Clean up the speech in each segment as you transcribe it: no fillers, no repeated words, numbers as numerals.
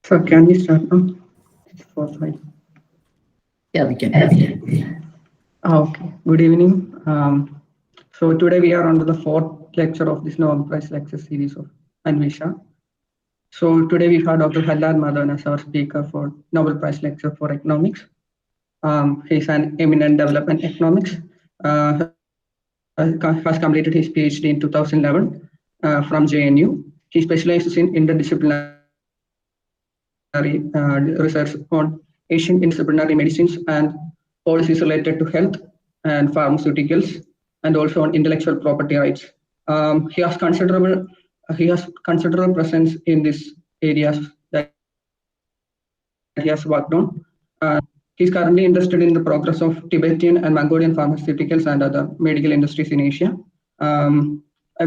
So can we start now? It's 4:05. Yeah, we can. Okay. Good evening. So today we are on to the fourth lecture of this Nobel Prize lecture series of Anvisha. So today we have Dr. Halad Madhavan as our speaker for Nobel Prize lecture for economics. He's an eminent development economics. Has completed his PhD in 2011 from JNU. He specializes in interdisciplinary research on Asian interdisciplinary medicines and policies related to health and pharmaceuticals, and also on intellectual property rights. He has considerable presence in these areas that he has worked on. He's currently interested in the progress of Tibetan and Mongolian pharmaceuticals and other medical industries in Asia. And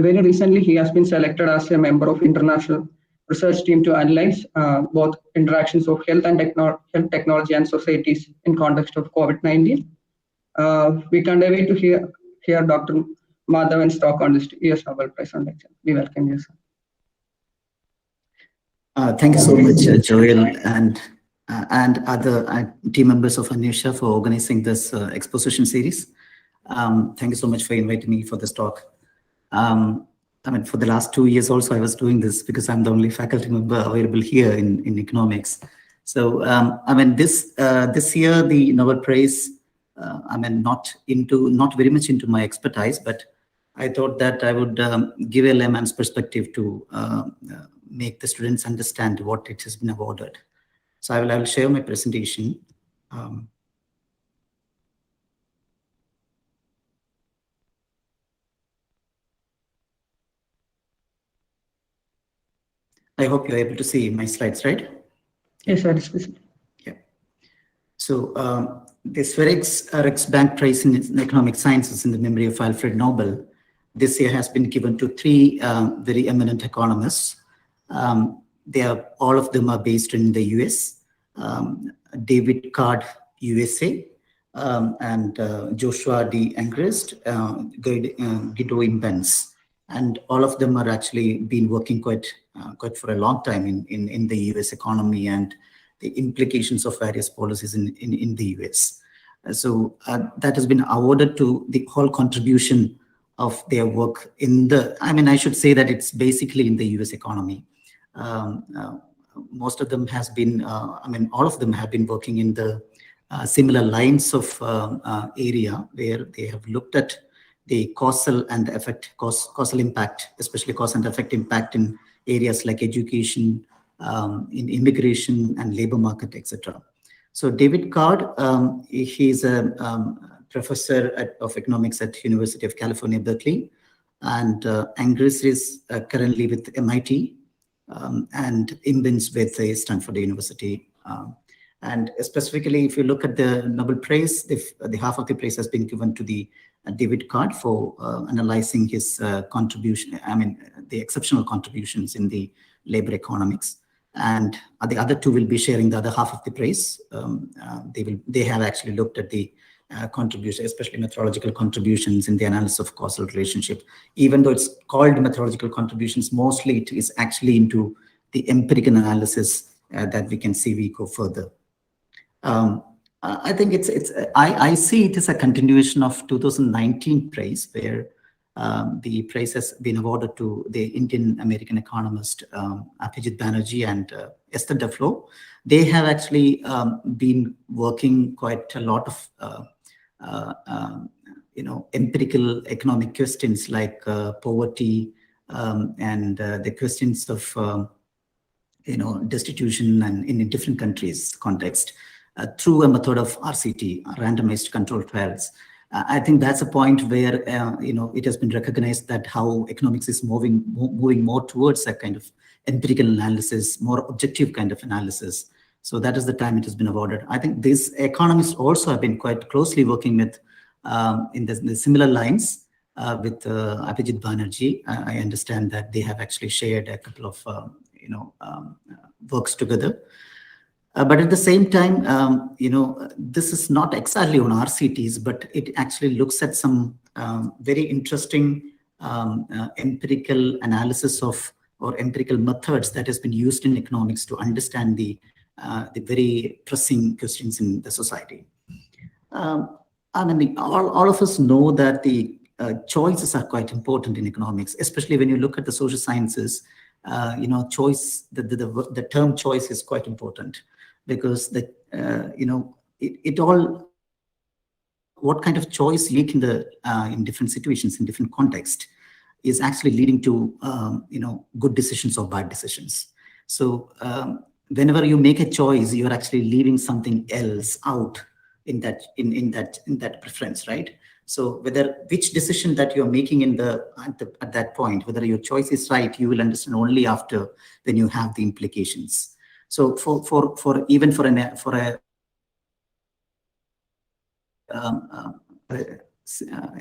very recently, he has been selected as a member of international research team to analyze both interactions of health and health technology and societies in context of COVID-19. We can't wait to hear Dr. Madhavan's talk on this year's Nobel Prize on lecture. We welcome you, sir. Thank you so much, Joel, and other team members of Anvisha for organizing this exposition series. Thank you so much for inviting me for this talk. I mean, for the last 2 years also, I was doing this because I'm the only faculty member available here in economics. So, I mean, this year the Nobel Prize, I mean, not very much into my expertise, but I thought that I would give a layman's perspective to make the students understand what it has been awarded. So I will share my presentation. I hope you're able to see my slides, right? Yes, sir. Yeah. So the Sverig's Riksbank Prize in Economic Sciences in the memory of Alfred Nobel this year has been given to three very eminent economists. All of them are based in the US. David Card, USA, and Joshua D. Angrist, Guido Imbens. And all of them are actually been working quite for a long time in the US economy and the implications of various policies in the US. So that has been awarded to the whole contribution of their work I should say that it's basically in the US economy. Most of them has been, all of them have been working in the similar lines of area where they have looked at the causal impact, especially cause and effect impact in areas like education, in immigration and labor market, etc. So David Card, he's a professor of economics at University of California, Berkeley, and Angrist is currently with MIT, and Imbens with Stanford University. And specifically, if you look at the Nobel Prize, the half of the prize has been given to the David Card for analyzing his contribution, the exceptional contributions in the labor economics. And the other two will be sharing the other half of the prize. They have actually looked at the contribution, especially methodological contributions in the analysis of causal relationship. Even though it's called methodological contributions, mostly it is actually into the empirical analysis that we can see we go further. I think I see it as a continuation of 2019 prize, where the prize has been awarded to the Indian American economist Abhijit Banerjee and Esther Duflo. They have actually been working quite a lot of empirical economic questions like poverty and the questions of destitution and in different countries context through a method of RCT, randomized controlled trials. I think that's a point where it has been recognized that how economics is moving more towards a kind of empirical analysis, more objective kind of analysis. So that is the time it has been awarded. I think these economists also have been quite closely working with in the similar lines with Abhijit Banerjee. I understand that they have actually shared a couple of works together. But at the same time, this is not exactly on RCTs, but it actually looks at some very interesting empirical analysis of or empirical methods that has been used in economics to understand the very pressing questions in the society. I mean, all of us know that the choices are quite important in economics, especially when you look at the social sciences. Choice, the term choice is quite important, because what kind of choice you make in different situations, in different contexts, is actually leading to good decisions or bad decisions. So whenever you make a choice, you're actually leaving something else out in that preference, right? So which decision that you're making at that point, whether your choice is right, you will understand only after when you have the implications. So for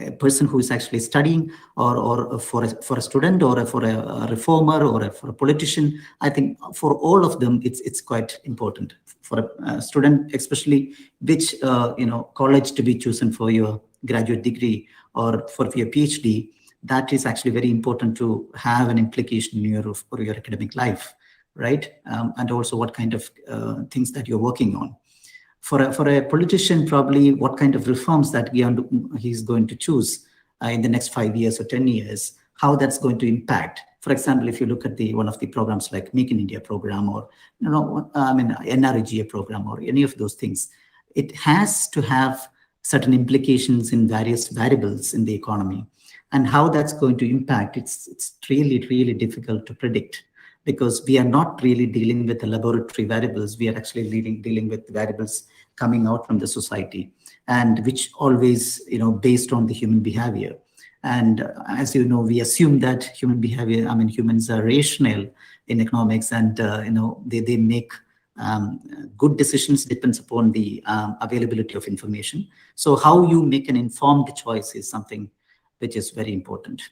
a person who is actually studying, or for a student, or for a reformer, or for a politician, I think for all of them it's quite important. For a student especially, which college to be chosen for your graduate degree or for your PhD, that is actually very important to have an implication for your academic life, right? And also what kind of things that you're working on. For a politician, probably what kind of reforms that he's going to choose in the next 5 years or 10 years, how that's going to impact. For example, if you look at one of the programs like Make in India program, or NREGA program, or any of those things, it has to have certain implications in various variables in the economy, and how that's going to impact. It's really, really difficult to predict, because we are not really dealing with the laboratory variables. We are actually dealing with variables coming out from the society, and which always, based on the human behavior. And as you know, we assume that humans are rational in economics, and they make good decisions depends upon the availability of information. So how you make an informed choice is something which is very important.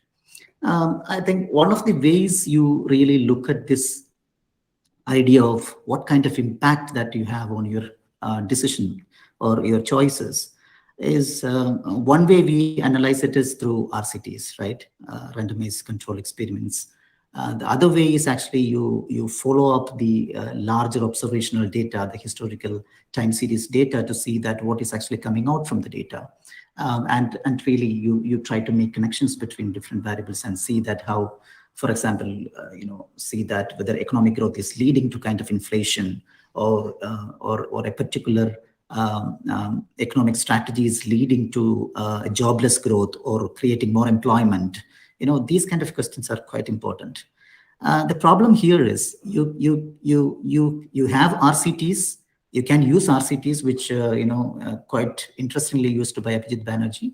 I think one of the ways you really look at this idea of what kind of impact that you have on your decision or your choices is, one way we analyze it is through RCTs, right? Randomized control experiments. The other way is actually you follow up the larger observational data, the historical time series data, to see that what is actually coming out from the data. And really you try to make connections between different variables and see that how, for example, see that whether economic growth is leading to kind of inflation, or a particular economic strategy is leading to jobless growth or creating more employment. These kind of questions are quite important. The problem here is you have RCTs. You can use RCTs, which quite interestingly used by Abhijit Banerjee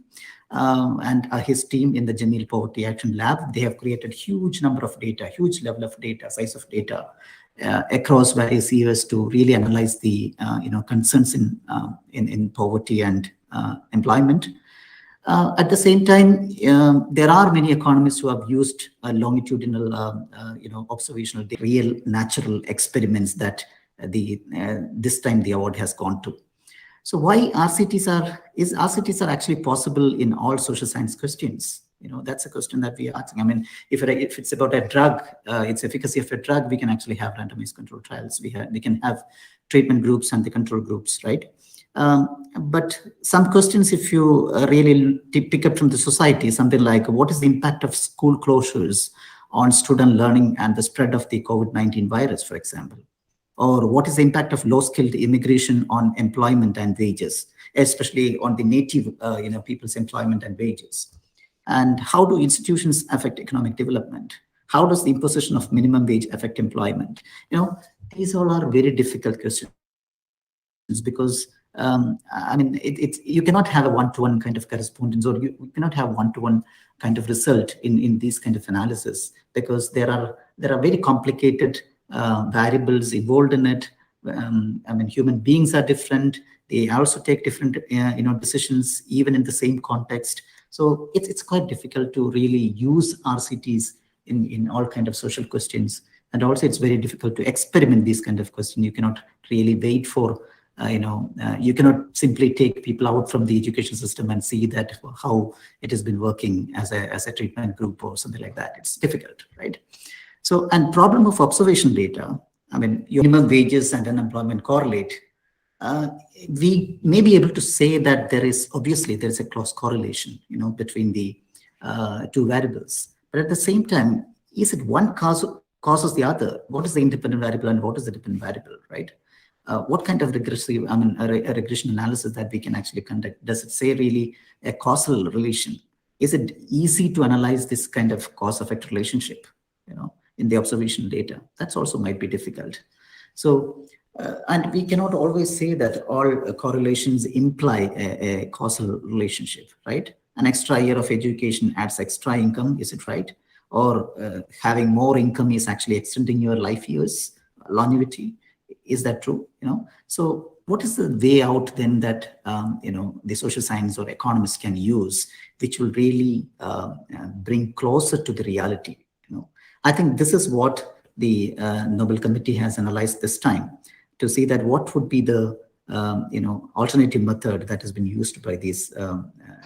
and his team in the Jameel Poverty Action Lab. They have created huge number of data, huge level of data, size of data across various years to really analyze the concerns in poverty and employment. At the same time, there are many economists who have used longitudinal, observational data, real natural experiments that this time the award has gone to. So why RCTs are actually possible in all social science questions? That's a question that we are asking. I mean, if it's about a drug, its efficacy of a drug, we can actually have randomized control trials. We can have treatment groups and the control groups, right? But some questions, if you really pick up from the society, something like, what is the impact of school closures on student learning and the spread of the COVID-19 virus, for example? Or what is the impact of low-skilled immigration on employment and wages, especially on the native people's employment and wages? And how do institutions affect economic development? How does the imposition of minimum wage affect employment? These all are very difficult questions, because you cannot have a one-to-one kind of correspondence, or you cannot have one-to-one kind of result in these kind of analysis, because there are very complicated variables involved in it. Human beings are different. They also take different decisions, even in the same context. So it's quite difficult to really use RCTs in all kind of social questions. And also it's very difficult to experiment these kind of questions. You cannot really wait for you cannot simply take people out from the education system and see that how it has been working as a treatment group or something like that. It's difficult, right? So, and problem of observation data, I mean, your minimum wages and unemployment correlate. We may be able to say that there is a close correlation, between the two variables. But at the same time, is it one causes the other? What is the independent variable and what is the dependent variable, right? What kind of regressive, a regression analysis that we can actually conduct? Does it say really a causal relation? Is it easy to analyze this kind of cause-effect relationship, in the observational data? That's also might be difficult. So, and we cannot always say that all correlations imply a causal relationship, right? An extra year of education adds extra income, is it right? Or having more income is actually extending your life years, longevity. Is that true? So what is the way out then that the social science or economists can use, which will really bring closer to the reality? I think this is what the Nobel Committee has analyzed this time, to see that what would be the alternative method that has been used by these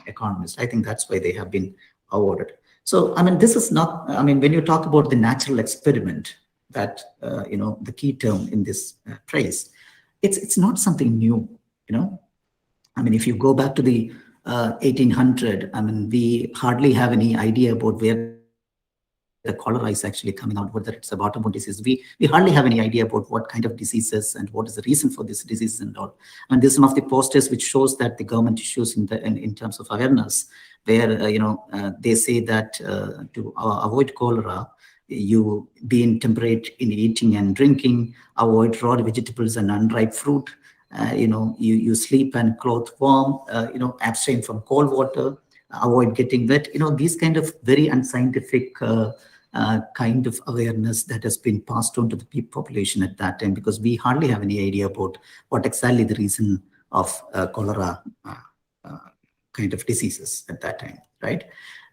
economists. I think that's why they have been awarded. So this is not, when you talk about the natural experiment, that the key term in this phrase, it's not something new. If you go back to the 1800, we hardly have any idea about where the cholera is actually coming out, whether it's a waterborne disease. We hardly have any idea about what kind of diseases and what is the reason for this disease and all. And this is one of the posters which shows that the government issues in terms of awareness, where they say that to avoid cholera, you be temperate in eating and drinking, avoid raw vegetables and unripe fruit, you sleep and clothe warm, abstain from cold water, avoid getting wet, these kind of very unscientific kind of awareness that has been passed on to the population at that time, because we hardly have any idea about what exactly the reason of cholera kind of diseases at that time, right?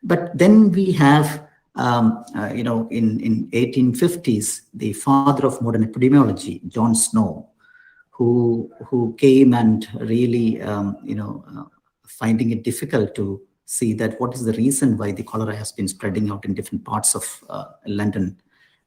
But then we have in 1850s, the father of modern epidemiology, John Snow, who came and really, finding it difficult to see that what is the reason why the cholera has been spreading out in different parts of London.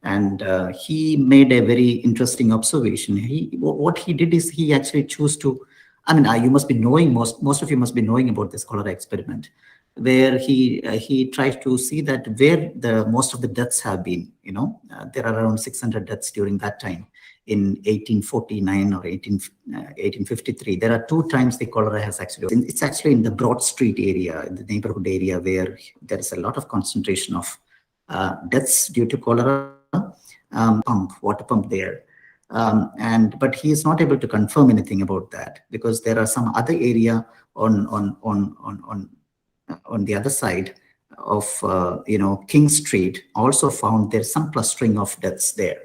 And he made a very interesting observation. What he did is he actually chose to, you must be knowing, most of you must be knowing about this cholera experiment, where he tried to see that where most of the deaths have been. There are around 600 deaths during that time in 1849 or 1853. There are 2 times the cholera has actually, it's actually in the Broad Street area, in the neighborhood area, where there is a lot of concentration of deaths due to cholera, water pump there. But he is not able to confirm anything about that, because there are some other area on the other side of King Street also found there's some clustering of deaths there.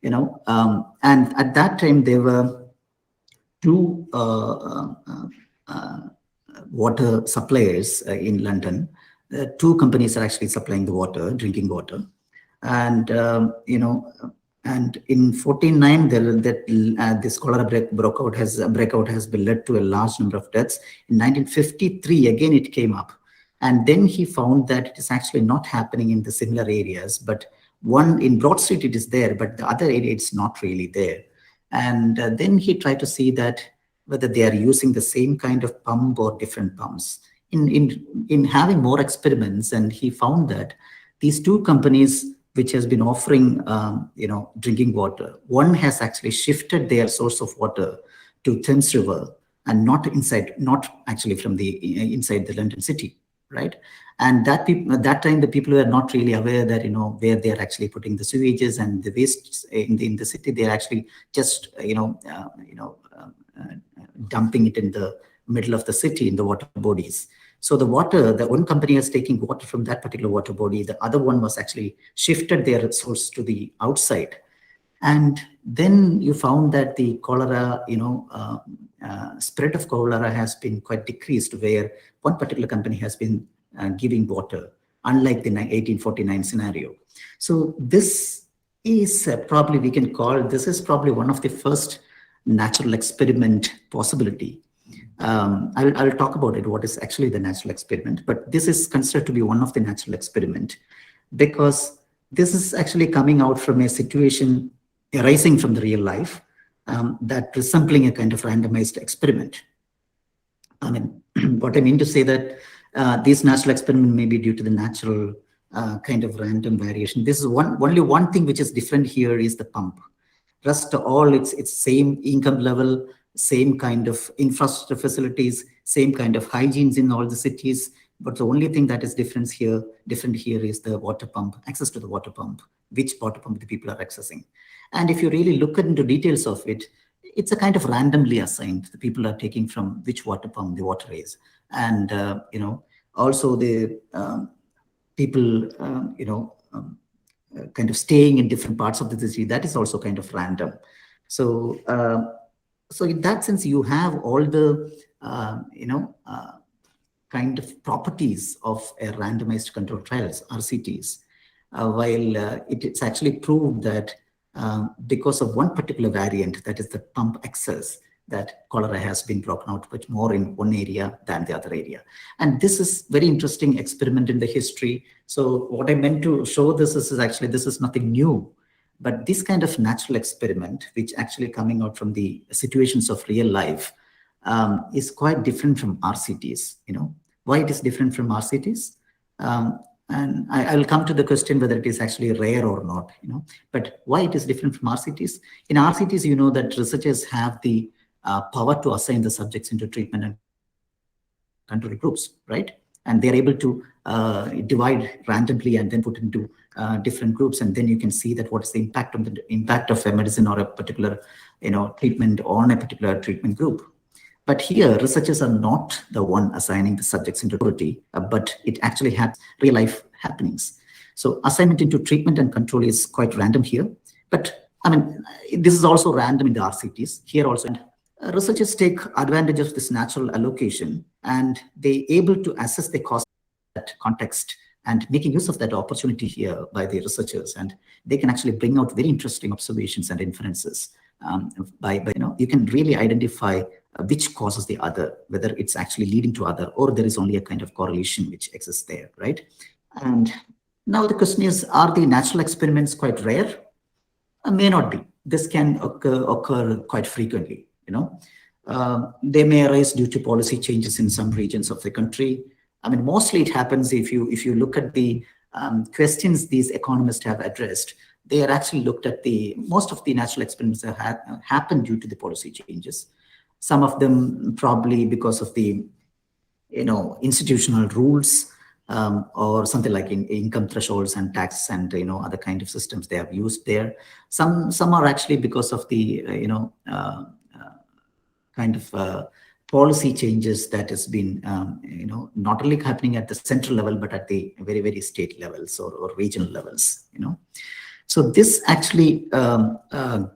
And at that time there were 2 water suppliers in London. 2 companies are actually supplying the water, drinking water, and and in 49 this cholera breakout has been led to a large number of deaths. In 1953 again it came up, and then he found that it is actually not happening in the similar areas, but one in Broad Street it is there, but the other area it's not really there. And then he tried to see that whether they are using the same kind of pump or different pumps. In having more experiments, and he found that these 2 companies which has been offering drinking water, one has actually shifted their source of water to Thames River, and not actually from the inside the London city, right? And that time the people were not really aware that where they are actually putting the sewages and the waste in the city. They are actually just dumping it in the middle of the city in the water bodies. So the one company is taking water from that particular water body, the other one was actually shifted their source to the outside. And then you found that the cholera, spread of cholera has been quite decreased, where one particular company has been giving water, unlike the 1849 scenario. So this is probably, we can call, this is probably one of the first natural experiment possibility. I'll talk about it, what is actually the natural experiment, but this is considered to be one of the natural experiment, because this is actually coming out from a situation arising from the real life, that resembling a kind of randomized experiment. I mean, what I mean to say that these natural experiment may be due to the natural kind of random variation. This is only one thing which is different here is the pump. Rest all it's same income level, same kind of infrastructure facilities, same kind of hygienes in all the cities. But the only thing that is different here is the water pump, access to the water pump, which water pump the people are accessing. And if you really look into details of it, it's a kind of randomly assigned. The people are taking from which water pump the water is. And, also the people, kind of staying in different parts of the city, that is also kind of random. So, so in that sense, you have all the, kind of properties of a randomized control trials, RCTs, while it's actually proved that because of one particular variant, that is the pump access, that cholera has been broken out much more in one area than the other area. And this is very interesting experiment in the history. So what I meant to show this is actually, this is nothing new, but this kind of natural experiment, which actually coming out from the situations of real life, is quite different from RCTs. Why it is different from RCTs? And I will come to the question whether it is actually rare or not, but why it is different from RCTs? In RCTs, you know that researchers have the power to assign the subjects into treatment and control groups, right? And they're able to divide randomly and then put into different groups, and then you can see that what is the impact of a medicine or a particular, treatment on a particular treatment group. But here, researchers are not the one assigning the subjects into authority, but it actually has real life happenings. So assignment into treatment and control is quite random here. But I mean, this is also random in the RCTs. Here also, researchers take advantage of this natural allocation, and they able to assess the cost of that context and making use of that opportunity here by the researchers. And they can actually bring out very interesting observations and inferences. You can really identify which causes the other, whether it's actually leading to other, or there is only a kind of correlation which exists there, right? And now the question is, are the natural experiments quite rare? May not be. This can occur quite frequently, They may arise due to policy changes in some regions of the country. I mean, mostly it happens if you look at the questions these economists have addressed, they are actually looked at most of the natural experiments that happened due to the policy changes. Some of them probably because of the, institutional rules, or something like income thresholds and tax and, other kind of systems they have used there. Some are actually because of the, kind of policy changes that has been, not only happening at the central level, but at the very, very state levels or regional levels, So this actually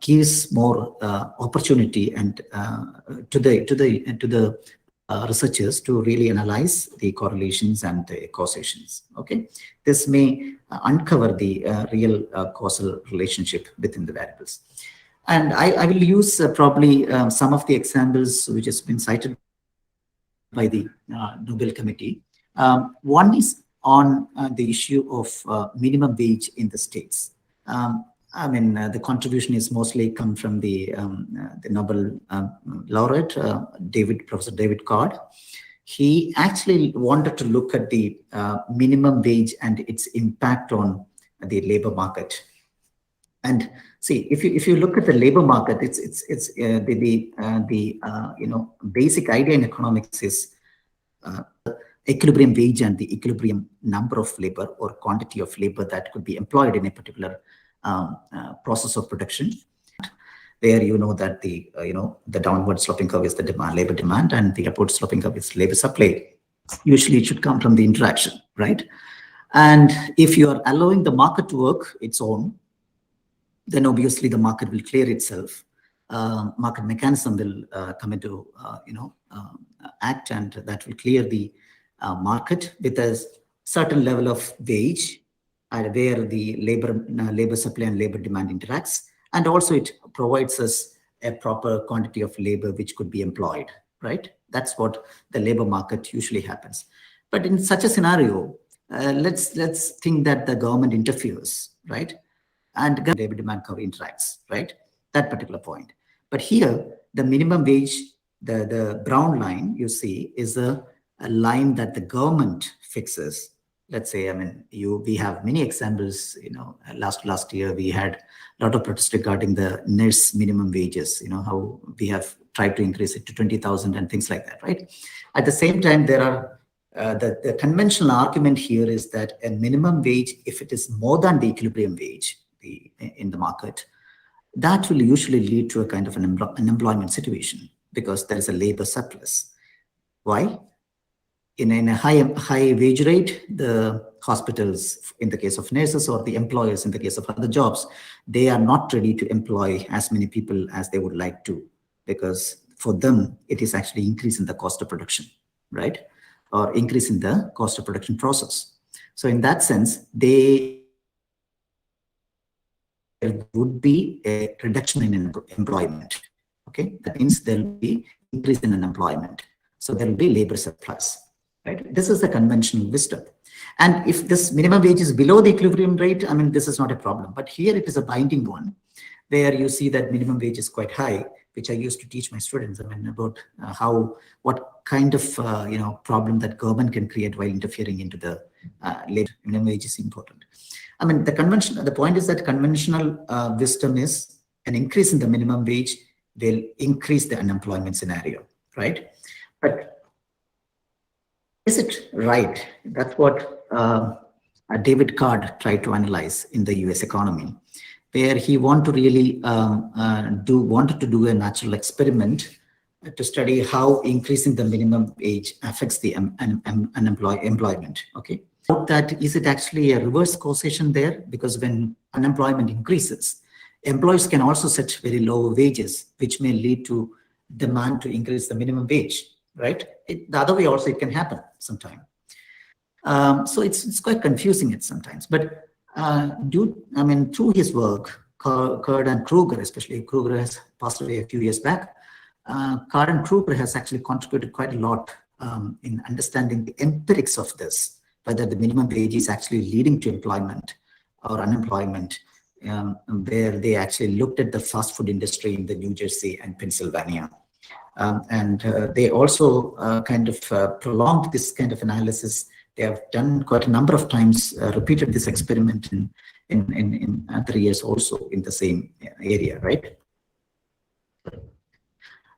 gives more opportunity and to the researchers to really analyze the correlations and the causations. Okay, this may uncover the real causal relationship within the variables. And I will use probably some of the examples which has been cited by the Nobel Committee. One is on the issue of minimum wage in the states. The contribution is mostly come from the Nobel laureate, Professor David Card. He actually wanted to look at the minimum wage and its impact on the labor market. And see, if you look at the labor market, it's basic idea in economics is equilibrium wage and the equilibrium number of labor or quantity of labor that could be employed in a particular process of production. Where you know that the downward sloping curve is the labor demand, and the upward sloping curve is labor supply. Usually, it should come from the interaction, right? And if you are allowing the market to work its own, then obviously the market will clear itself. Market mechanism will come into act, and that will clear the market with a certain level of wage, where the labor supply and labor demand interacts, and also it provides us a proper quantity of labor which could be employed, right? That's what the labor market usually happens. But in such a scenario, let's think that the government interferes, right? And labor demand curve interacts, right? That particular point. But here, the minimum wage, the brown line you see is a line that the government fixes. Let's say, I mean, we have many examples. Last year we had a lot of protests regarding the nurse minimum wages. How we have tried to increase it to 20,000 and things like that, right? At the same time, there are the conventional argument here is that a minimum wage, if it is more than the equilibrium wage in the market, that will usually lead to a kind of an unemployment situation because there is a labor surplus. Why? In a high wage rate, the hospitals, in the case of nurses, or the employers in the case of other jobs, they are not ready to employ as many people as they would like to, because for them, it is actually increase in the cost of production, right? Or increase in the cost of production process. So in that sense, there would be a reduction in employment. Okay, that means there will be increase in unemployment. So there will be labor surplus. Right? This is the conventional wisdom. And if this minimum wage is below the equilibrium rate, I mean, this is not a problem. But here it is a binding one, where you see that minimum wage is quite high, which I used to teach my students. I mean, about what kind of problem that government can create while interfering into the labor. Minimum wage is important. I mean, the point is that conventional wisdom is an increase in the minimum wage will increase the unemployment scenario, right? But is it right? That's what David Card tried to analyze in the US economy, where he wanted to really wanted to do a natural experiment to study how increasing the minimum wage affects the employment. Okay, that is it actually a reverse causation there? Because when unemployment increases, employers can also set very low wages, which may lead to demand to increase the minimum wage. Right? The other way also it can happen sometime. So it's quite confusing sometimes. But through his work, Card and Kruger, especially Kruger has passed away a few years back. Card and Kruger has actually contributed quite a lot in understanding the empirics of this, whether the minimum wage is actually leading to employment or unemployment, where they actually looked at the fast food industry in the New Jersey and Pennsylvania. They also kind of prolonged this kind of analysis. They have done quite a number of times, repeated this experiment in other years also in the same area, right?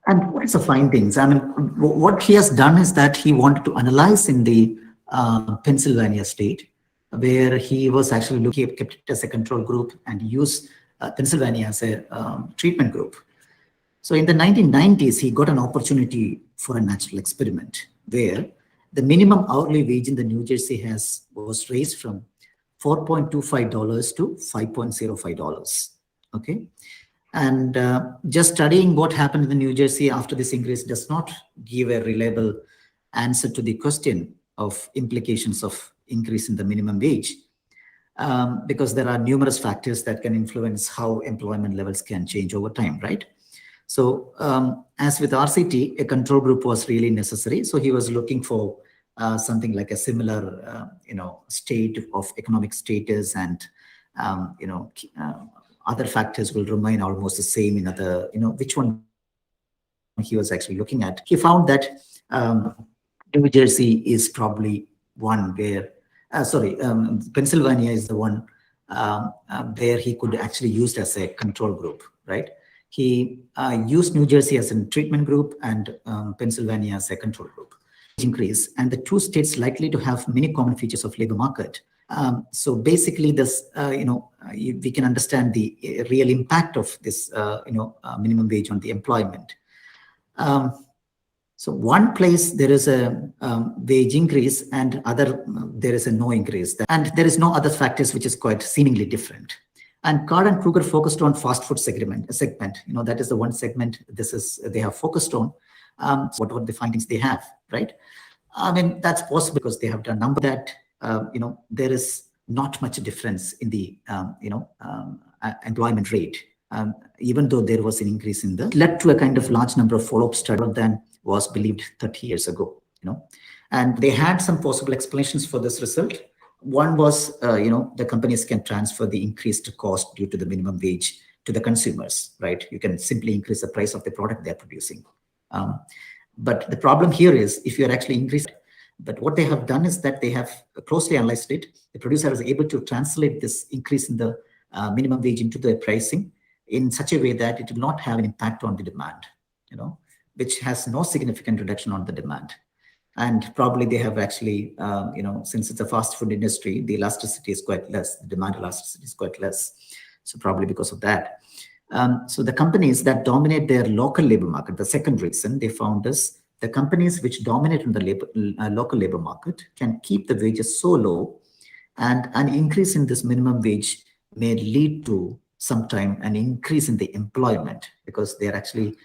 And what is the findings? I mean, what he has done is that he wanted to analyze in the Pennsylvania state, where he was actually kept it as a control group and used Pennsylvania as a treatment group. So in the 1990s, he got an opportunity for a natural experiment where the minimum hourly wage in the New Jersey was raised from $4.25 to $5.05. Okay, and just studying what happened in the New Jersey after this increase does not give a reliable answer to the question of implications of increase in the minimum wage, because there are numerous factors that can influence how employment levels can change over time, right? So as with RCT, a control group was really necessary. So he was looking for something like a similar, state of economic status, and other factors will remain almost the same in other, which one he was actually looking at. He found that New Jersey is probably one where, Pennsylvania is the one where he could actually use as a control group, right? He used New Jersey as a treatment group and Pennsylvania as a control group. Increase, and the two states likely to have many common features of labor market. So basically, this we can understand the real impact of this minimum wage on the employment. So one place there is a wage increase, and other there is a no increase, and there is no other factors which is quite seemingly different. And Card and Kruger focused on fast food segment. That is the one segment they have focused on. What are the findings they have, right? I mean, that's possible because they have done a number that, there is not much difference in the, employment rate. Even though there was an increase in led to a kind of large number of follow-up studies than was believed 30 years ago, And they had some possible explanations for this result. One was, the companies can transfer the increased cost due to the minimum wage to the consumers, right? You can simply increase the price of the product they're producing. But the problem here is if you're actually increasing, but what they have done is that they have closely analyzed it. The producer is able to translate this increase in the minimum wage into the pricing in such a way that it will not have an impact on the demand, which has no significant reduction on the demand. And probably they have actually, since it's a fast food industry, the elasticity is quite less. The demand elasticity is quite less. So probably because of that. So the companies that dominate their local labor market, the second reason they found is the companies which dominate in the local labor market can keep the wages so low, and an increase in this minimum wage may lead to sometime an increase in the employment, because they're actually,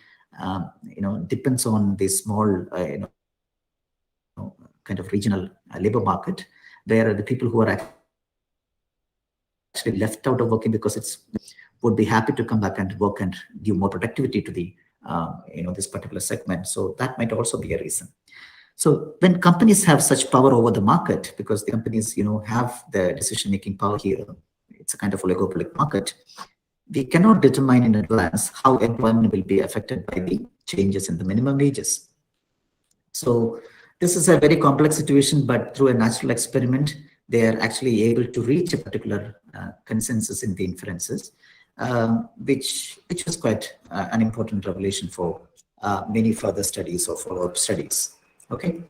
depends on the small, kind of regional labor market, where the people who are actually left out of working because would be happy to come back and work and give more productivity to the this particular segment. So that might also be a reason. So when companies have such power over the market, because the companies have the decision-making power here, it's a kind of oligopoly market, we cannot determine in advance how employment will be affected by the changes in the minimum wages. So this is a very complex situation, but through a natural experiment, they are actually able to reach a particular consensus in the inferences, which was quite an important revelation for many further studies or follow-up studies. Okay,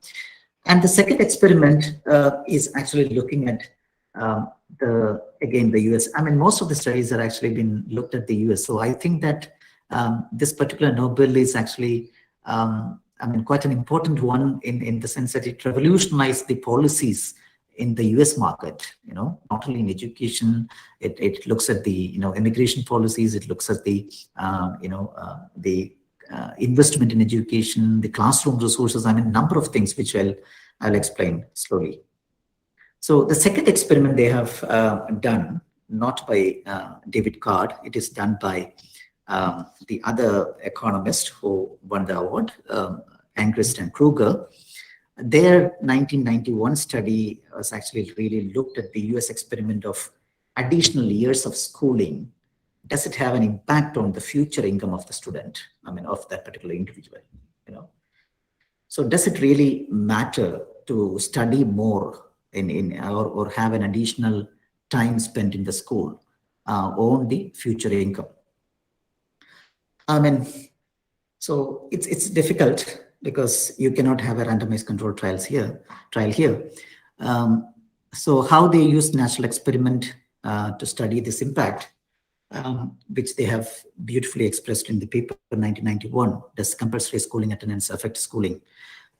and the second experiment is actually looking at the US. I mean, most of the studies are actually been looked at the US. So I think that this particular Nobel is actually quite an important one in the sense that it revolutionized the policies in the US market, not only in education. It looks at the, immigration policies. It looks at the, the investment in education, the classroom resources. I mean, a number of things which I'll explain slowly. So the second experiment they have done, not by David Card, it is done by the other economist who won the award, Angrist and Kruger. Their 1991 study was actually really looked at the US experiment of additional years of schooling. Does it have an impact on the future income of the student? I mean, of that particular individual, So does it really matter to study more or have an additional time spent in the school on the future income? I mean, so it's difficult because you cannot have a randomized control trial here. So how they use natural experiment to study this impact, which they have beautifully expressed in the paper 1991, does compulsory schooling attendance affect schooling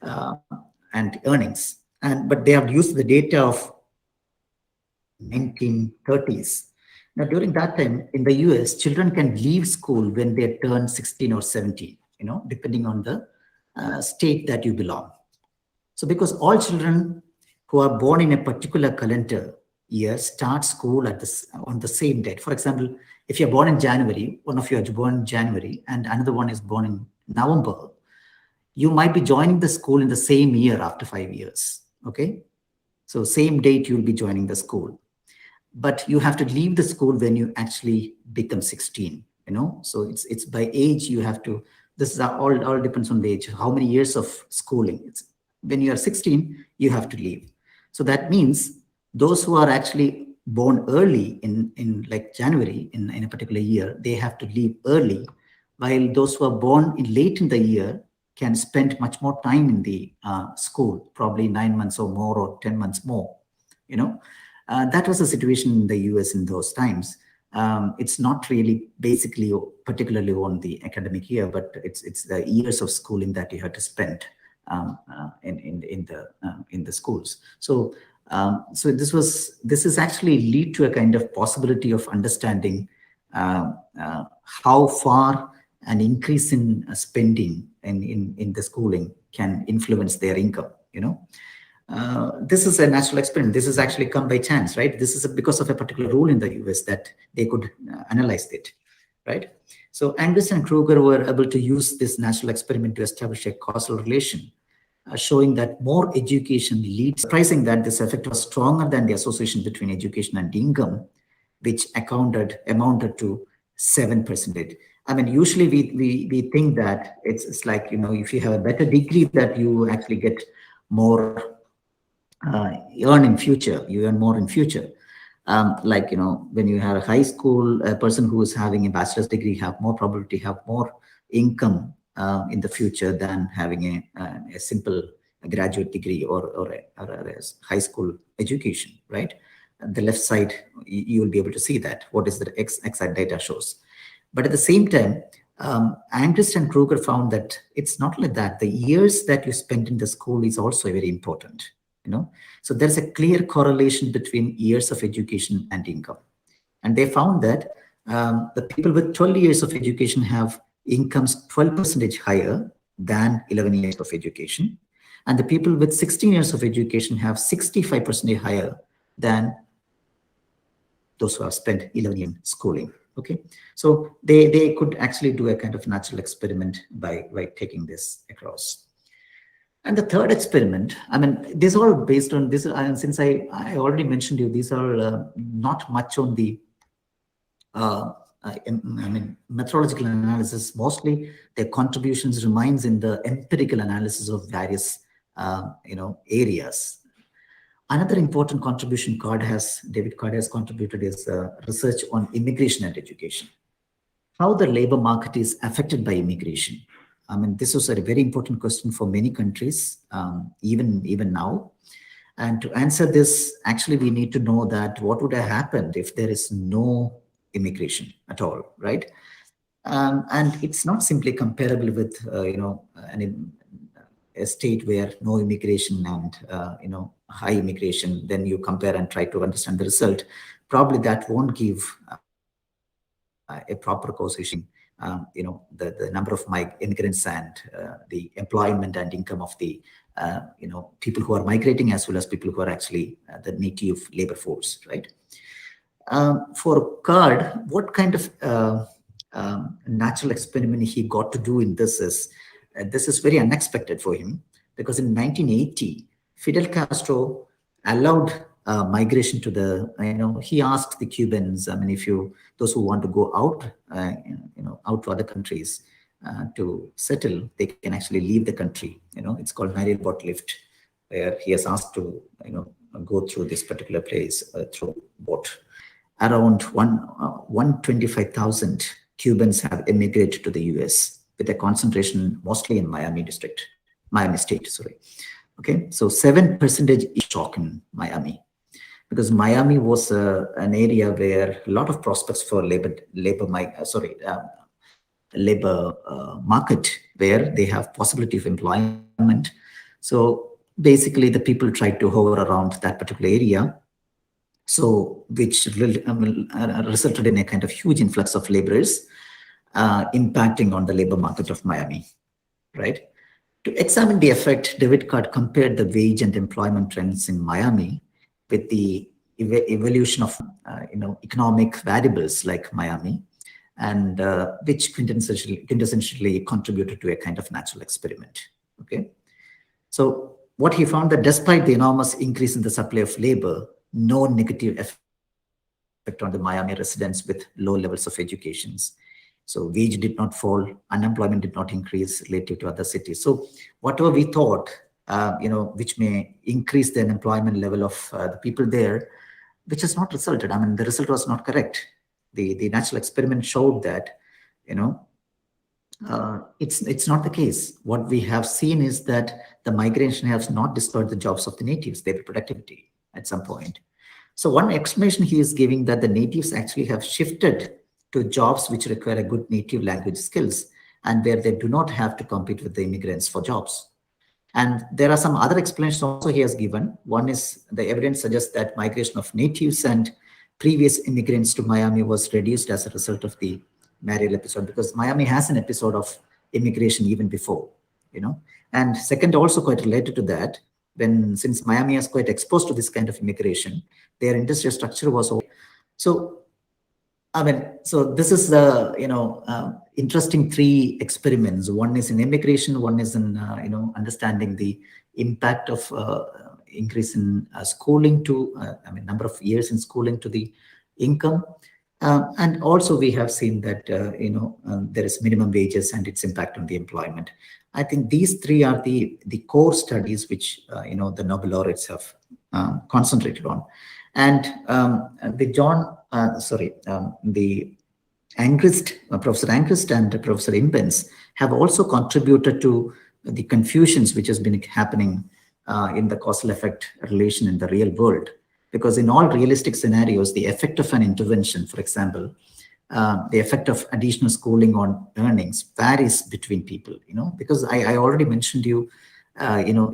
and earnings? But they have used the data of 1930s. Now, during that time in the US, children can leave school when they turn 16 or 17, depending on the state that you belong. So because all children who are born in a particular calendar year start school on the same date. For example, if you're born in January, one of you is born in January and another one is born in November, you might be joining the school in the same year after 5 years. Okay, so same date you'll be joining the school, but you have to leave the school when you actually become 16. So it's by age you have to. This is all depends on the age. How many years of schooling? When you are 16, you have to leave. So that means those who are actually born early in like January in a particular year, they have to leave early, while those who are born late in the year can spend much more time in the school, probably 9 months or more or 10 months more. That was the situation in the US in those times. It's not really basically particularly on the academic year, but it's the years of schooling that you have to spend in the schools. So this is actually lead to a kind of possibility of understanding how far an increase in spending in the schooling can influence their income. This is a natural experiment. This has actually come by chance, right? This is because of a particular rule in the US that they could analyze it, right? So Angrist and Kruger were able to use this natural experiment to establish a causal relation showing that more education leads, surprising that this effect was stronger than the association between education and income, which amounted to 7%. I mean, usually we think that it's like, if you have a better degree, that you actually get more, you earn more in future. Like, when you have a high school, a person who is having a bachelor's degree have more probability, have more income in the future than having a simple graduate degree or a high school education, right? The left side, you will be able to see that, what is the exact data shows. But at the same time, Angrist and Kruger found that it's not like that. The years that you spend in the school is also very important. So there's a clear correlation between years of education and income. And they found that the people with 12 years of education have incomes 12% higher than 11 years of education. And the people with 16 years of education have 65% higher than those who have spent 11 years in schooling. Okay, so they could actually do a kind of natural experiment by taking this across. And the third experiment, I mean, these are all based on this. And since I already mentioned you, these are not much on the methodological analysis. Mostly their contributions remains in the empirical analysis of various areas. Another important contribution David Card has contributed is research on immigration and education. How the labor market is affected by immigration. I mean, this was a very important question for many countries, even now. And to answer this, actually, we need to know that what would have happened if there is no immigration at all, right? And it's not simply comparable with, a state where no immigration and, high immigration. Then you compare and try to understand the result. Probably that won't give a proper causation. The number of immigrants and the employment and income of the people who are migrating, as well as people who are actually the native labor force, right? For Card, what kind of natural experiment he got to do in this is very unexpected for him, because in 1980, Fidel Castro allowed migration to the, he asked the Cubans, I mean, those who want to go out, out to other countries to settle, they can actually leave the country. It's called Mariel Boat Lift, where he has asked to, go through this particular place through boat. Around 125,000 Cubans have emigrated to the US, with a concentration mostly in Miami State, sorry. Okay, so 7% is shock in Miami, because Miami was an area where a lot of prospects for labor market, where they have possibility of employment. So basically, the people tried to hover around that particular area, so which resulted in a kind of huge influx of laborers, impacting on the labor market of Miami, right? To examine the effect, David Card compared the wage and employment trends in Miami with the evolution of economic variables like Miami, and which quintessentially contributed to a kind of natural experiment. Okay, so what he found, that despite the enormous increase in the supply of labor, no negative effect on the Miami residents with low levels of educations. So wage did not fall, unemployment did not increase relative to other cities. So whatever we thought, which may increase the unemployment level of the people there, which has not resulted. I mean, the result was not correct. The natural experiment showed that, it's not the case. What we have seen is that the migration has not destroyed the jobs of the natives, their productivity at some point. So one explanation he is giving, that the natives actually have shifted to jobs which require a good native language skills, and where they do not have to compete with the immigrants for jobs. And there are some other explanations also he has given. One is, the evidence suggests that migration of natives and previous immigrants to Miami was reduced as a result of the Mariel episode, because Miami has an episode of immigration even before, And second, also quite related to that, since Miami is quite exposed to this kind of immigration, their industrial structure was so. I mean, so this is the interesting three experiments. One is in immigration, one is in understanding the impact of increase in schooling to number of years in schooling to the income, and also we have seen that there is minimum wages and its impact on the employment. I think these three are the core studies which the Nobel laureates have concentrated on, and the Angrist, Professor Angrist and Professor Imbens have also contributed to the confusions which has been happening in the causal effect relation in the real world. Because in all realistic scenarios, the effect of an intervention, for example, the effect of additional schooling on earnings varies between people, because I already mentioned you,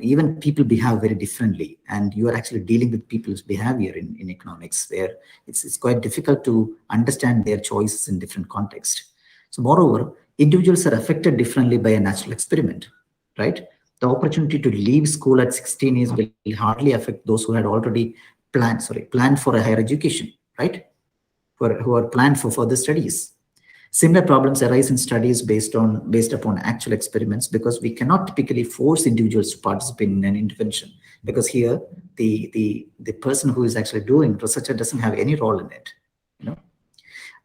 even people behave very differently, and you are actually dealing with people's behavior in economics, where it's quite difficult to understand their choices in different contexts. So moreover, individuals are affected differently by a natural experiment, right? The opportunity to leave school at 16 years will hardly affect those who had already planned for a higher education, right? Who are planned for further studies. Similar problems arise in studies based upon actual experiments, because we cannot typically force individuals to participate in an intervention, because here the person who is actually doing researcher doesn't have any role in it,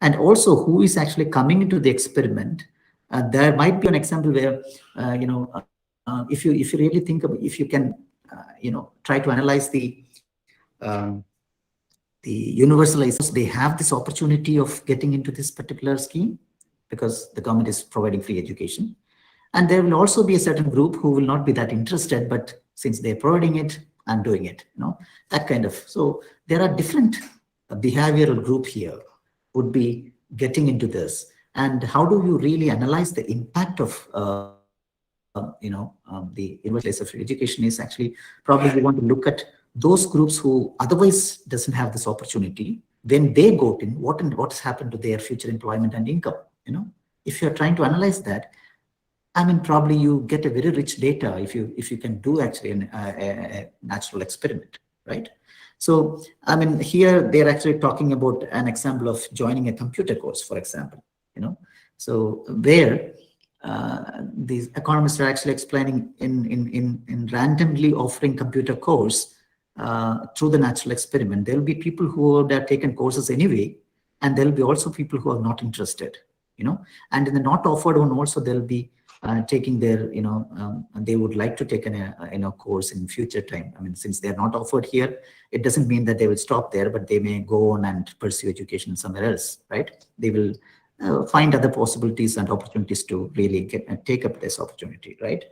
and also who is actually coming into the experiment. There might be an example where if you really think about, if you can try to analyze the universalizers, they have this opportunity of getting into this particular scheme because the government is providing free education. And there will also be a certain group who will not be that interested, but since they're providing it, I'm doing it, that kind of. So there are different behavioral group here would be getting into this. And how do you really analyze the impact of the universalized free education is actually probably you want to look at those groups who otherwise doesn't have this opportunity. When they go in, what's happened to their future employment and income? If you're trying to analyze that, probably you get a very rich data if you can do actually a natural experiment, right? So here they're actually talking about an example of joining a computer course, for example. So where these economists are actually explaining in randomly offering computer course through the natural experiment. There will be people who would have taken courses anyway, and there will be also people who are not interested, and in the not offered one also they'll be taking their, they would like to take a course in future time. Since they're not offered here, it doesn't mean that they will stop there, but they may go on and pursue education somewhere else, right? They will find other possibilities and opportunities to really take up this opportunity, right?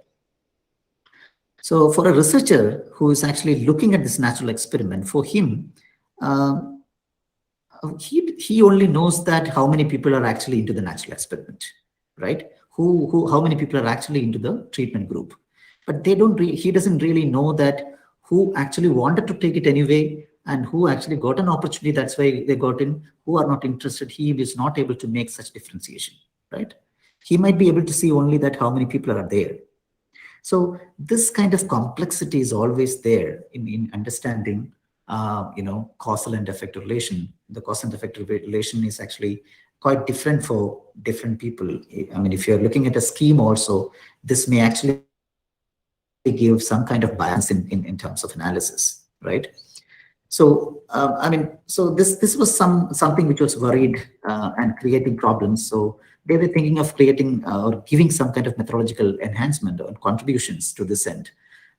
So for a researcher who is actually looking at this natural experiment, for him, he only knows that how many people are actually into the natural experiment, right? How many people are actually into the treatment group, but he doesn't really know that who actually wanted to take it anyway and who actually got an opportunity, that's why they got in, who are not interested. He is not able to make such differentiation, right? He might be able to see only that how many people are there. So this kind of complexity is always there in understanding causal and effective relation. The causal and effective relation is actually quite different for different people. If you're looking at a scheme also, this may actually give some kind of bias in terms of analysis, right? So so this was something which was worried and creating problems. So they were thinking of creating or giving some kind of methodological enhancement or contributions to this end.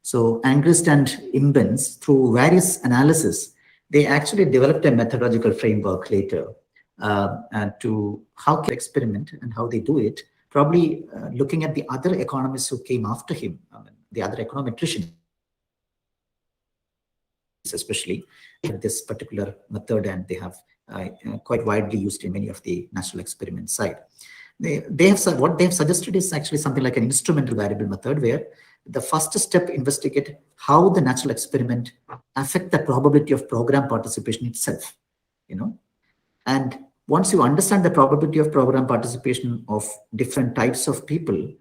So Angrist and Imbens, through various analysis, they actually developed a methodological framework later to how to experiment and how they do it. Probably looking at the other economists who came after him, the other econometricians, especially this particular method, and they have quite widely used in many of the natural experiment side. What they have suggested is actually something like an instrumental variable method, where the first step investigate how the natural experiment affect the probability of program participation itself, and once you understand the probability of program participation of different types of people,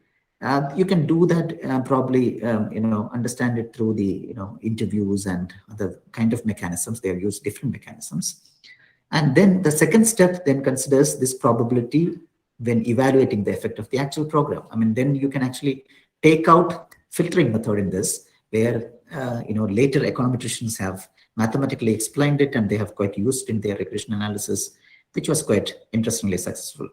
you can do that probably understand it through the interviews and other kind of mechanisms. They have used different mechanisms. And then the second step then considers this probability when evaluating the effect of the actual program. I mean, then you can actually take out filtering method in this, where later econometricians have mathematically explained it, and they have quite used in their regression analysis, which was quite interestingly successful.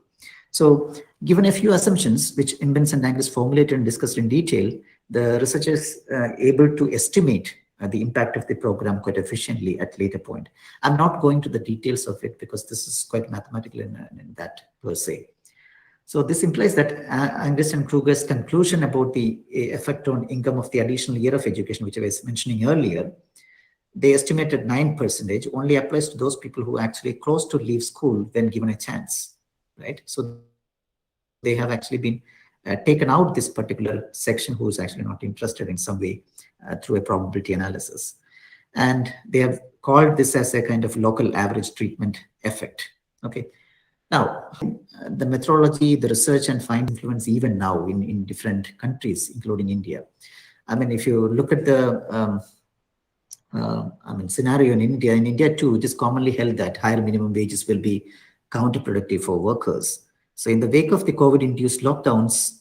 So given a few assumptions, which Imbens and Angus formulated and discussed in detail, the researchers able to estimate the impact of the program quite efficiently at later point. I'm not going to the details of it because this is quite mathematical in that per se. So this implies that Angus and Kruger's conclusion about the effect on income of the additional year of education, which I was mentioning earlier, they estimated 9%, only applies to those people who actually close to leave school when given a chance, right? So they have actually been taken out this particular section who is actually not interested in some way through a probability analysis. And they have called this as a kind of local average treatment effect. Okay. Now, the methodology, the research and find influence even now in different countries, including India. I mean, if you look at the scenario in India too, it is commonly held that higher minimum wages will be counterproductive for workers. So in the wake of the COVID-induced lockdowns,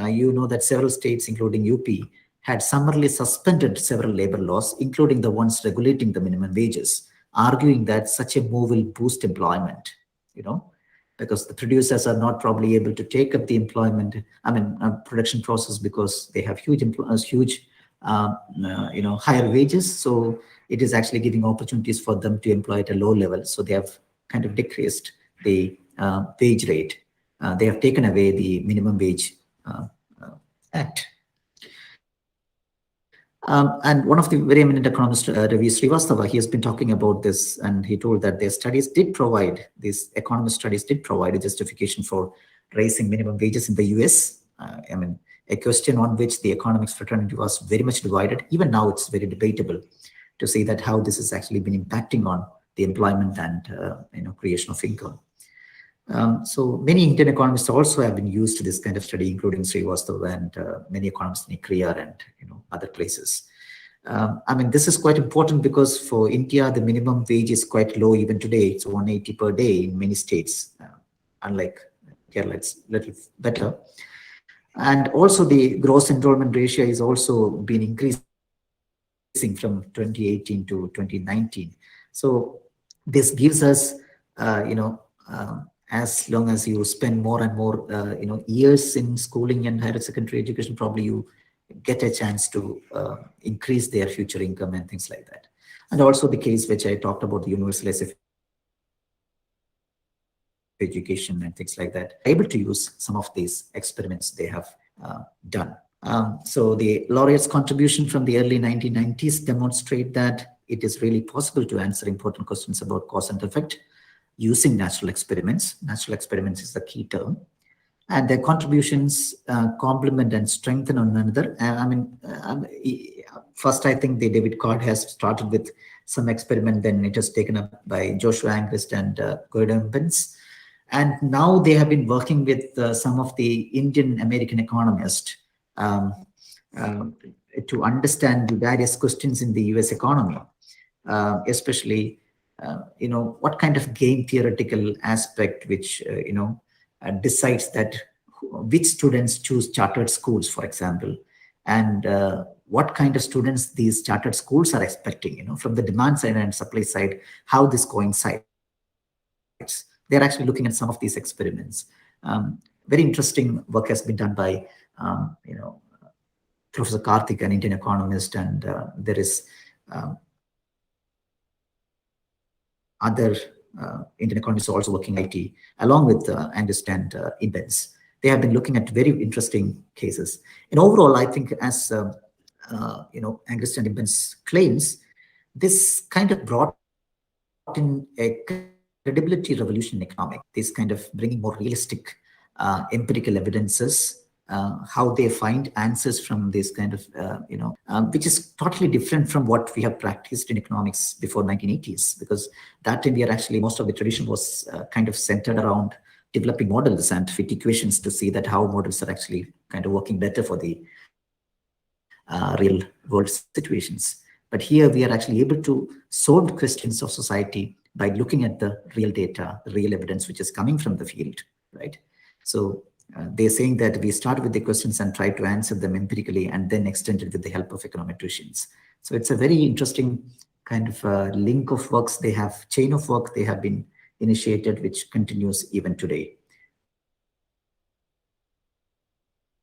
you know that several states, including UP, had summarily suspended several labor laws, including the ones regulating the minimum wages, arguing that such a move will boost employment, because the producers are not probably able to take up the production process because they have huge higher wages. So it is actually giving opportunities for them to employ at a low level. So they have kind of decreased the wage rate. They have taken away the minimum wage act. And one of the very eminent economists, Ravi Srivastava, he has been talking about this, and he told that these economist studies did provide a justification for raising minimum wages in the US. A question on which the economics fraternity was very much divided. Even now, it's very debatable to say that how this has actually been impacting on the employment and creation of income. So many Indian economists also have been used to this kind of study, including Srivastava and many economists in Kriya and other places. This is quite important because for India, the minimum wage is quite low even today. It's 180 per day in many states, unlike Kerala, it's a little better. And also the gross enrollment ratio is also been increasing from 2018 to 2019. So this gives us, as long as you spend more and more, years in schooling and higher secondary education, probably you get a chance to increase their future income and things like that. And also the case which I talked about, the universal education and things like that, able to use some of these experiments they have done. So the laureates' contribution from the early 1990s demonstrate that it is really possible to answer important questions about cause and effect using natural experiments. Natural experiments is the key term. And their contributions complement and strengthen one another. First, I think David Card has started with some experiment, then it was taken up by Joshua Angrist and Gordon Imbens. And now they have been working with some of the Indian American economists to understand the various questions in the US economy, especially, what kind of game theoretical aspect which, decides that which students choose chartered schools, for example, and what kind of students these chartered schools are expecting, from the demand side and supply side, how this coincides. They're actually looking at some of these experiments. Very interesting work has been done by, Professor Karthik, an Indian economist, and there is other Indian economists also working IT, along with Angus and Imbens. They have been looking at very interesting cases. And overall, I think as, Angus and Imbens claims, this kind of brought in a credibility revolution in economics, this kind of bringing more realistic empirical evidences, how they find answers from this kind of, which is totally different from what we have practiced in economics before 1980s, because that in India actually most of the tradition was kind of centered around developing models and fit equations to see that how models are actually kind of working better for the real world situations. But here we are actually able to solve questions of society by looking at the real data, the real evidence which is coming from the field, right? So they're saying that we start with the questions and try to answer them empirically and then extend it with the help of econometricians. So it's a very interesting kind of link of works they have, chain of work they have been initiated, which continues even today.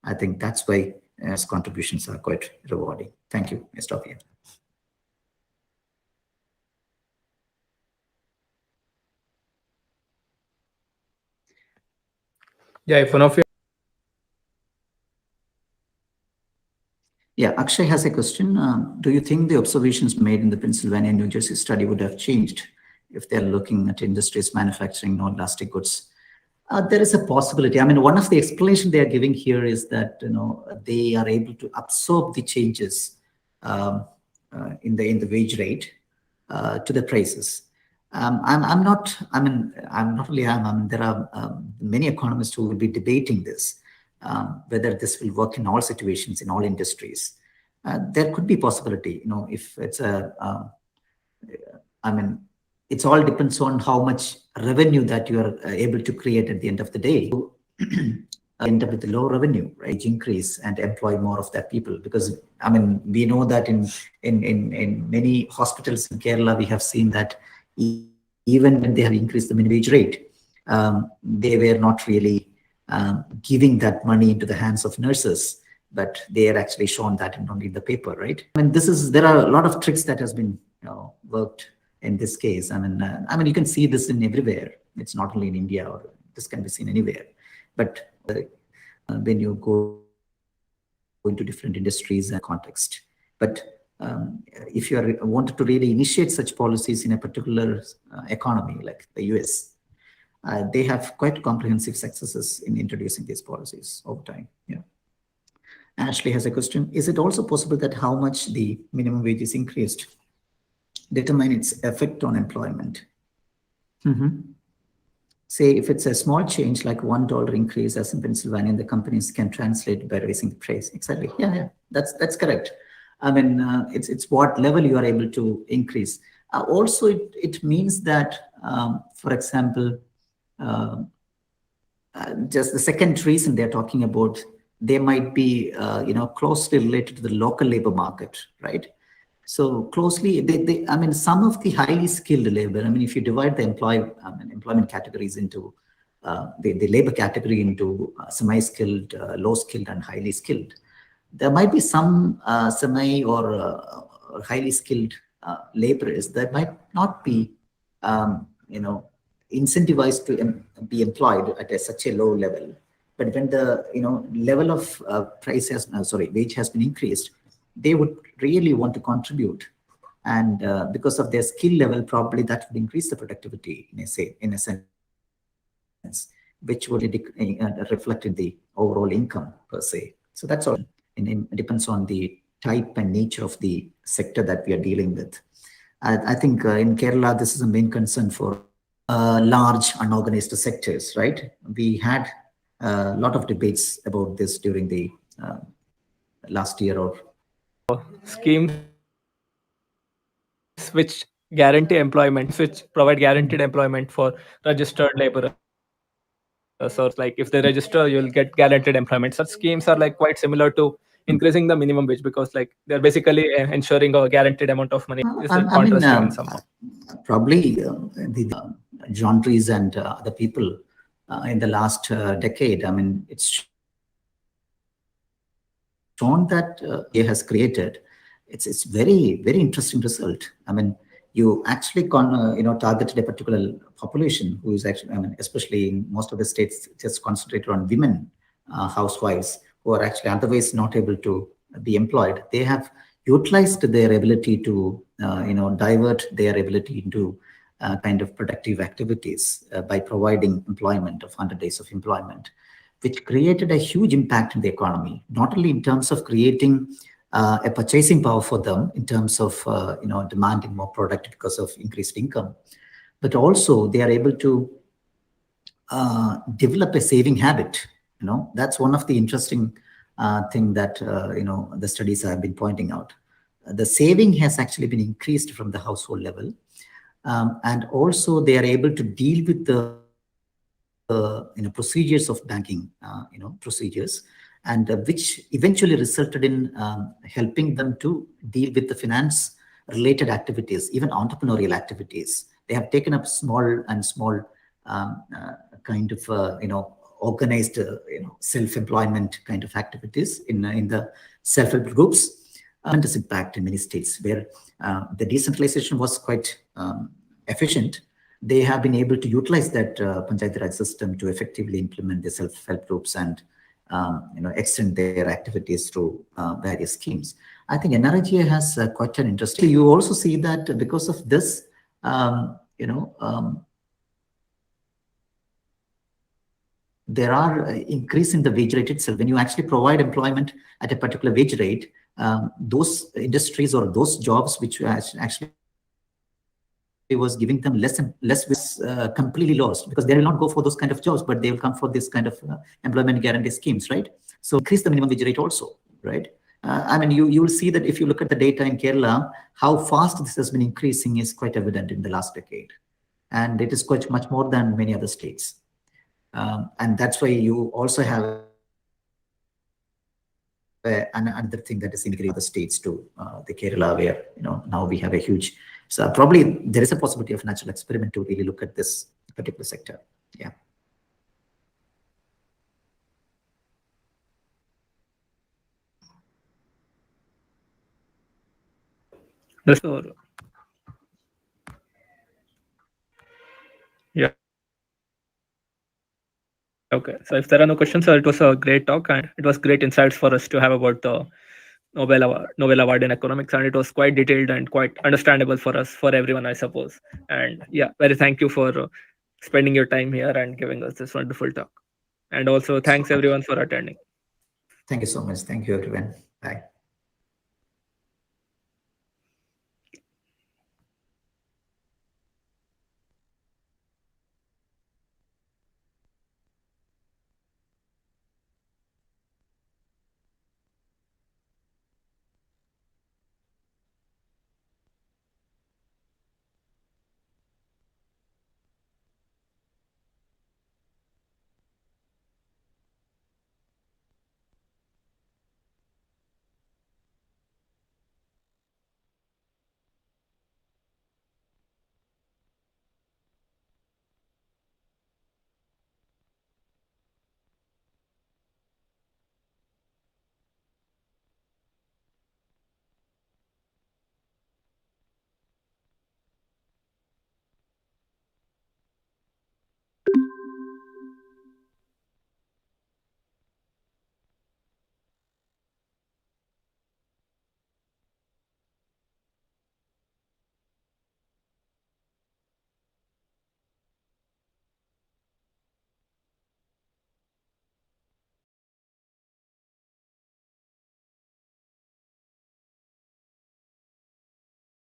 I think that's why as contributions are quite rewarding. Thank you. I stop here. Yeah, if one of you. Yeah, Akshay has a question. Do you think the observations made in the Pennsylvania and New Jersey study would have changed if they're looking at industries manufacturing non-elastic goods? There is a possibility. I mean, one of the explanations they are giving here is that they are able to absorb the changes in the wage rate to the prices. I'm not only I mean, there are many economists who will be debating this, whether this will work in all situations, in all industries. There could be possibility, if it's it all depends on how much revenue that you are able to create at the end of the day. End up with low revenue, right? Increase and employ more of that people, because we know that in many hospitals in Kerala we have seen that even when they have increased the minimum wage rate, they were not really giving that money into the hands of nurses, but they are actually shown that only in the paper, right? There are a lot of tricks that has been worked in this case. You can see this in everywhere. It's not only in India, or this can be seen anywhere. But when you go into different industries and context, but if you wanted to really initiate such policies in a particular economy like the US, they have quite comprehensive successes in introducing these policies over time. Yeah. Ashley has a question. Is it also possible that how much the minimum wage is increased determine its effect on employment? Say if it's a small change like $1 increase as in Pennsylvania, the companies can translate by raising the price. Exactly. Yeah, that's correct. It's what level you are able to increase. Also, it means that, for example, just the second reason they're talking about, they might be closely related to the local labor market, right? So closely, some of the highly skilled labor, if you divide the employment categories into the labor category into semi-skilled, low-skilled, and highly skilled, there might be some semi or highly skilled laborers that might not be, incentivized to be employed at such a low level. But when the level of wage has been increased, they would really want to contribute, and because of their skill level, probably that would increase the productivity in a sense, which would reflect in the overall income per se. So that's all. It depends on the type and nature of the sector that we are dealing with. I think in Kerala, this is a main concern for large unorganized sectors, right? We had a lot of debates about this during the last year or schemes which guarantee employment, which provide guaranteed employment for registered laborers. So like if they register, you'll get guaranteed employment. Such schemes are like quite similar to increasing the minimum wage, because like they're basically ensuring a guaranteed amount of money. Probably the John Trees and other people in the last decade, it's shown that it has created. It's very, very interesting result. You actually targeted a particular population who is actually, especially in most of the states, just concentrated on women housewives who are actually otherwise not able to be employed. They have utilized their ability to, divert their ability into kind of productive activities by providing employment of 100 days of employment, which created a huge impact in the economy, not only in terms of creating a purchasing power for them in terms of demanding more product because of increased income, but also they are able to develop a saving habit. That's one of the interesting thing that the studies have been pointing out. The saving has actually been increased from the household level, And also they are able to deal with the procedures of banking, procedures, and which eventually resulted in helping them to deal with the finance related activities, even entrepreneurial activities. They have taken up small kind of organized self-employment kind of activities in the self-help groups. Tremendous impact in many states where the decentralization was quite efficient. They have been able to utilize that Panchayati Raj system to effectively implement the self-help groups and extend their activities through various schemes. I think NRIGA has quite an interesting. You also see that because of this, there are increase in the wage rate itself. When you actually provide employment at a particular wage rate, those industries or those jobs which actually was giving them less completely lost, because they will not go for those kind of jobs, but they will come for this kind of employment guarantee schemes, right? So increase the minimum wage rate also, right? I mean, you will see that if you look at the data in Kerala, how fast this has been increasing is quite evident in the last decade. And it is quite much more than many other states. And that's why you also have another thing that is integrating the states to the Kerala, where now we have a huge. So probably there is a possibility of natural experiment to really look at this particular sector. Yeah. Yeah. Okay. So if there are no questions, it was a great talk, and it was great insights for us to have about the Nobel Award in economics, and it was quite detailed and quite understandable for us, for everyone, I suppose. And yeah, very thank you for spending your time here and giving us this wonderful talk. And also thanks everyone for attending. Thank you so much. Thank you, everyone. Bye.